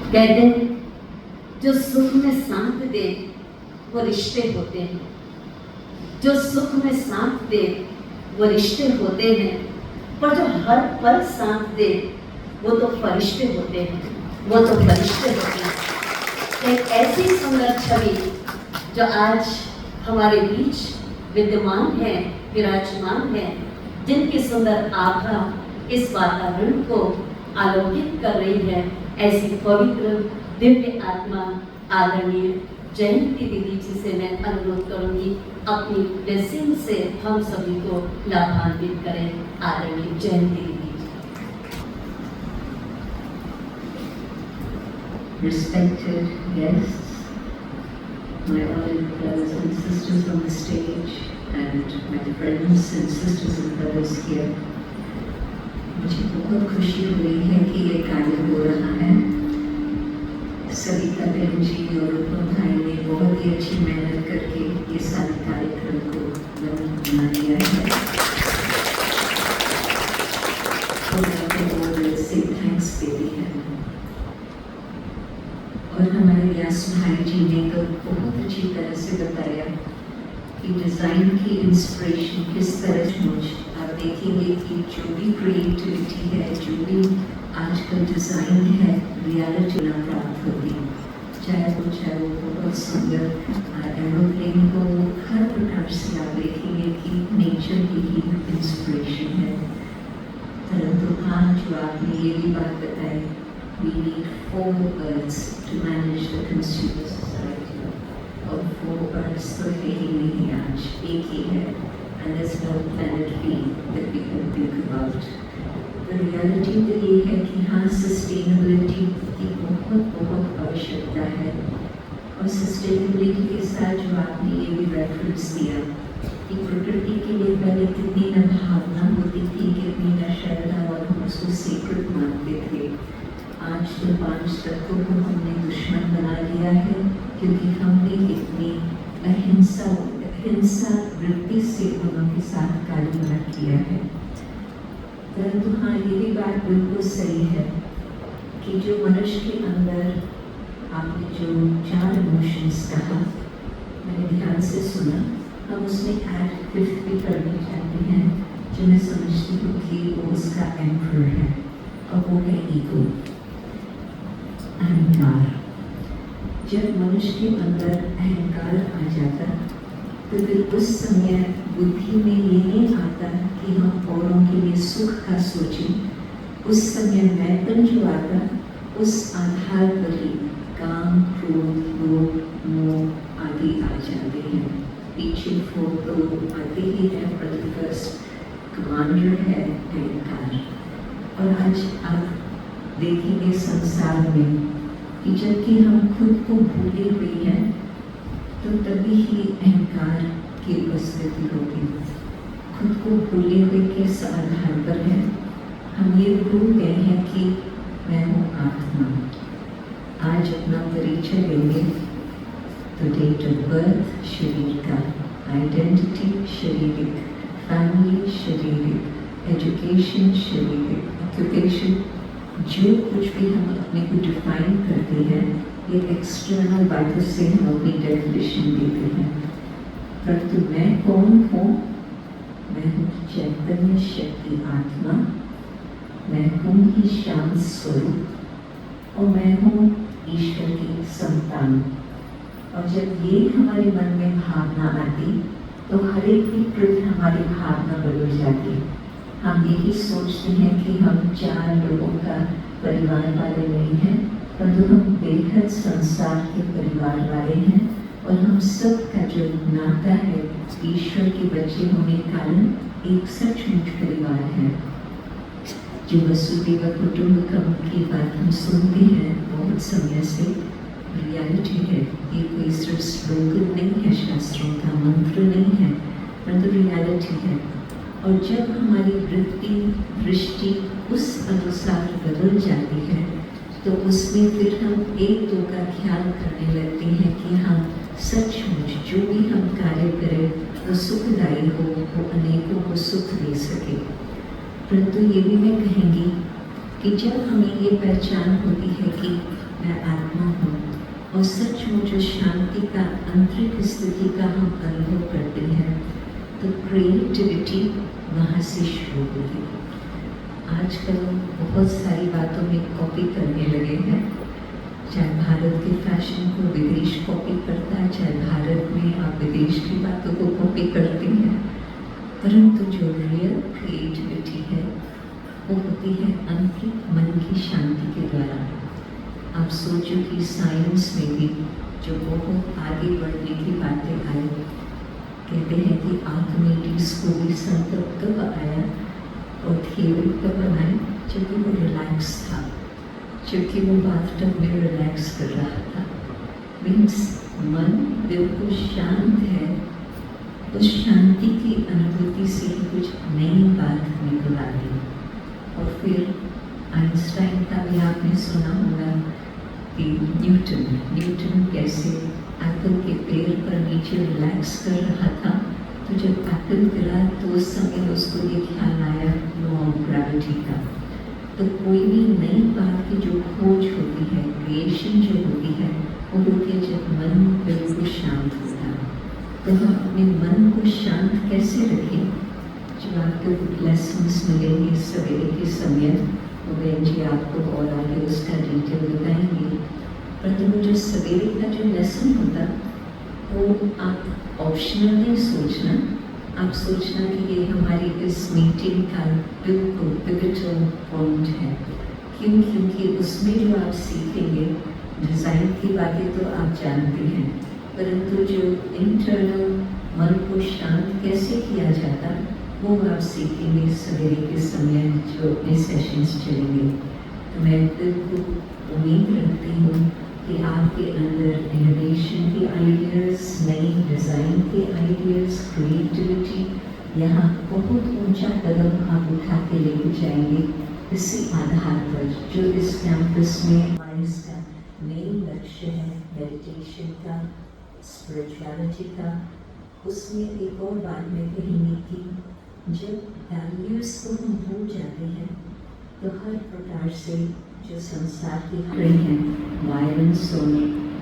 कहते हैं जो सुख में साथ दे वो रिश्ते होते हैं, जो सुख में साथ दे वो रिश्ते होते हैं, पर जो हर पल साथ दे वो तो फरिश्ते होते हैं, वो तो फरिश्ते होते हैं। एक ऐसी सुंदर छवि जो आज हमारे बीच विद्यमान है, विराजमान है, जिनकी सुंदर आभा इस वातावरण को आलोकित कर रही है, ऐसी पवित्र दिव्य आत्मा आदरणीय जयंती दीदी जी से मैं अनुरोध करूंगी अपनी ब्लेसिंग से हम सभी को लाभान्वित करें। आदरणीय जयंती दीदी जी। Respected guests, my honored brothers and sisters on the stage, and my friends and sisters and brothers here, मुझे बहुत खुशी हुई है कि ये कार्य हो रहा है। सविता बहन जी और रूपम भाई ने बहुत ही अच्छी मेहनत करके ये सारे कार्यक्रम को बना दिया है। तो मैं तो बहुत से थैंक्स देती है। और हमारे व्यास भाई जी ने तो बहुत अच्छी तरह से बताया कि डिज़ाइन की इंस्पिरेशन किस तरह मुझ आप देखेंगे कि जो भी क्रिएटिविटी है, जो भी आजकल डिज़ाइन है, रियलिटी ना प्राप्त होती, चाहे वो बहुत सुंदर एरोप्लेन को हर प्रकार से आप देखेंगे कि नेचर की ही इंस्पिरेशन है। परंतु आज जो आपने ये भी बात बताई, we need 4 birds to manage the consumer society, और 4 birds तो है ही नहीं, आज एक ही है, and there's no planet B that we can think about. The reality तो ये है कि हाँ, सस्टेनेबिलिटी की बहुत आवश्यकता है, और सस्टेनेबिलिटी के साथ जो आपने ये भी रेफरेंस दिया कि प्रकृति के लिए पहले कितनी न भावना होती थी, कितनी न श्रद्धा, और हम उसको सीक्रेट मानते थे। आज तो 5 तत्वों को हमने दुश्मन बना लिया है, क्योंकि हमने इतनी हिंसा वृत्ति से उनके साथ कारोबार किया है। परंतु हाँ, ये भी बात बिल्कुल सही है कि जो मनुष्य के अंदर आपने जो 4 इमोशंस कहा, मैंने ध्यान से सुना, हम उसमें ऐड 5th भी करना चाहते हैं, जो मैं समझती हूँ कि वो उसका एम्परर है, और वो है ईगो, अहंकार। जब मनुष्य के अंदर अहंकार आ जाता तो फिर उस समय बुद्धि में ये नहीं आता कि हम औरों के लिए सुख का सोचें। उस समय मैंपन जो आता, उस आधार पर ही काम, क्रोध, लोभ, मोह आदि आ जाते हैं। पीछे फोटो आते ही है, पर फर्स्ट कमांडर है अहंकार। और आज आप देखेंगे संसार में कि जबकि हम खुद को भूले हुए हैं, तो तभी ही अहंकार की उपस्थिति होगी। खुद को भूले हुए किस आधार पर है? हम ये भूल गए हैं कि मैं हूँ आत्मा। आज अपना परिचय लेंगे तो डेट ऑफ बर्थ शरीर का, आइडेंटिटी शारीरिक, फैमिली शारीरिक, एजुकेशन शारीरिक, ऑक्यूपेशन, जो कुछ भी हम अपने को डिफाइन करते हैं, ये एक्सटर्नल बातों से हम अपनी डेफिनेशन देते हैं। परंतु मैं कौन हूँ? मैं हूँ चैतन्य शक्ति आत्मा, मैं हूँ ही शांत स्वरूप, और मैं हूँ ईश्वर की संतान। और जब ये हमारे मन में भावना आती, तो हर एक की प्रति हमारी भावना बदल जाती। हम यही सोचते हैं कि हम 4 लोगों का परिवार वाले नहीं हैं, परंतु हम बेहद संसार के परिवार वाले हैं, और हम सब का जो नाता है ईश्वर के बच्चे होने के कारण एक सचमुच परिवार है। जो वसुदेव कुटुंबकम की बात हम सुनते हैं बहुत समय से, रियलिटी है। ये कोई सिर्फ स्लोगन नहीं है, शास्त्रों का मंत्र नहीं है, परंतु रियलिटी है। और जब हमारी वृत्ति दृष्टि उस अनुसार बदल जाती है, तो उसमें फिर हम 1-2 का ख्याल करने लगते हैं कि हम सचमुच जो भी हम कार्य करें वो सुखदायी हो, वो अनेकों को सुख दे सके। परंतु ये भी मैं कहेंगी कि जब हमें ये पहचान होती है कि मैं आत्मा हूँ और सचमुच उस शांति का आंतरिक स्थिति का हम अनुभव करते हैं तो क्रिएटिविटी वहाँ से शुरू होगी। आजकल बहुत सारी बातों में कॉपी करने लगे हैं, चाहे भारत के फैशन को विदेश कॉपी करता है, चाहे भारत में आप विदेश की बातों को कॉपी करते हैं, परंतु जो रियल क्रिएटिविटी है वो होती है आंतरिक मन की शांति के द्वारा। आप सोचो कि साइंस में भी जो बहुत आगे बढ़ने की बातें आई, कहते हैं कि आर्किमिडीज को भी संकट कब आया और थियोरी कब बनाई, जबकि वो रिलैक्स था, क्योंकि वो बाथटब में रिलैक्स कर रहा था। मीन्स मन बिल्कुल शांत है, उस शांति की अनुभूति से ही कुछ नई बात निकल आती। और फिर आइंस्टाइन का भी आपने सुना होगा कि न्यूटन कैसे एप्पल के पेड़ पर नीचे रिलैक्स कर रहा था, तो जब एप्पल गिरा तो उस समय उसको ये ख्याल आया लॉ ऑफ ग्रेविटी का। तो कोई भी नई बात की जो खोज होती है, क्रिएशन जो होती है, वो होती है जब मन बिल्कुल शांत होता है। तो हम अपने मन को शांत कैसे रखें? जब आपको लेसन्स मिलेंगे सवेरे के समय, तो बहन जी आपको और आगे उसका डिटेल बताएंगे। परंतु वो जो सवेरे का जो लेसन होता वो आप ऑप्शनल नहीं सोचना, आप सोचना कि ये हमारी इस मीटिंग का बिल्कुल पिवटल पॉइंट है। क्यों? क्योंकि उसमें जो आप सीखेंगे, डिज़ाइन की बातें तो आप जानते हैं, परंतु जो इंटरनल मन को शांत कैसे किया जाता वो आप सीखेंगे सवेरे के समय जो अपने सेशंस चलेंगे। तो मैं बिल्कुल उम्मीद रखती हूँ कि आपके अंदर इनोवेशन के आइडियाज़, नई डिज़ाइन के आइडियाज़, क्रिएटिविटी, यहाँ बहुत ऊंचा कदम आप उठा के लेके जाएंगे। इसी आधार पर जो इस कैंपस में हमारे इसका मेन लक्ष्य है मेडिटेशन का, स्पिरिचुअलिटी का, उसमें एक और बात मैं कहेंगी कि जब वैल्यूज़ को हम भूल जाते हैं तो हर प्रकार से जो संसार की रही हैं, वायलेंस और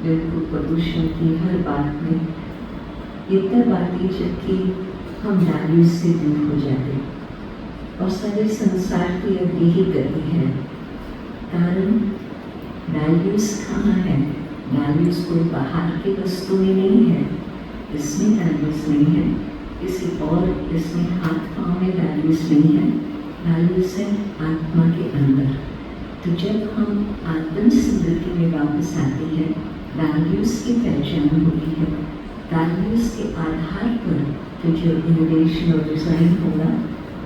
बिल्कुल प्रदूषण की हर बात में इतना बातें जबकि हम वैल्यूज़ से दूर हो जाते हैं। और सारे संसार की अब यही गति है। कारण वैल्यूज़ कहाँ है? वैल्यूज़ कोई बाहर की वस्तु में नहीं है, इसमें वैल्यूज़ नहीं है, किसी और इसमें हाथ पाँव में वैल्यूज़ नहीं है, वैल्यूज़ है आत्मा के अंदर। तो जब हम आत्म स्मृति में वापस आते हैं, वैल्यूज़ की पहचान होती है, वैल्यूज़ के आधार पर तो जो इनोवेशन और डिज़ाइन होगा,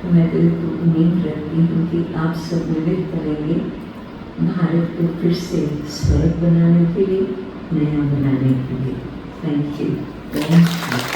तो मैं बिल्कुल उम्मीद रखती हूँ कि आप सब मिलित करेंगे भारत को फिर से स्वर्ग बनाने के लिए, नया बनाने के लिए। Thank you.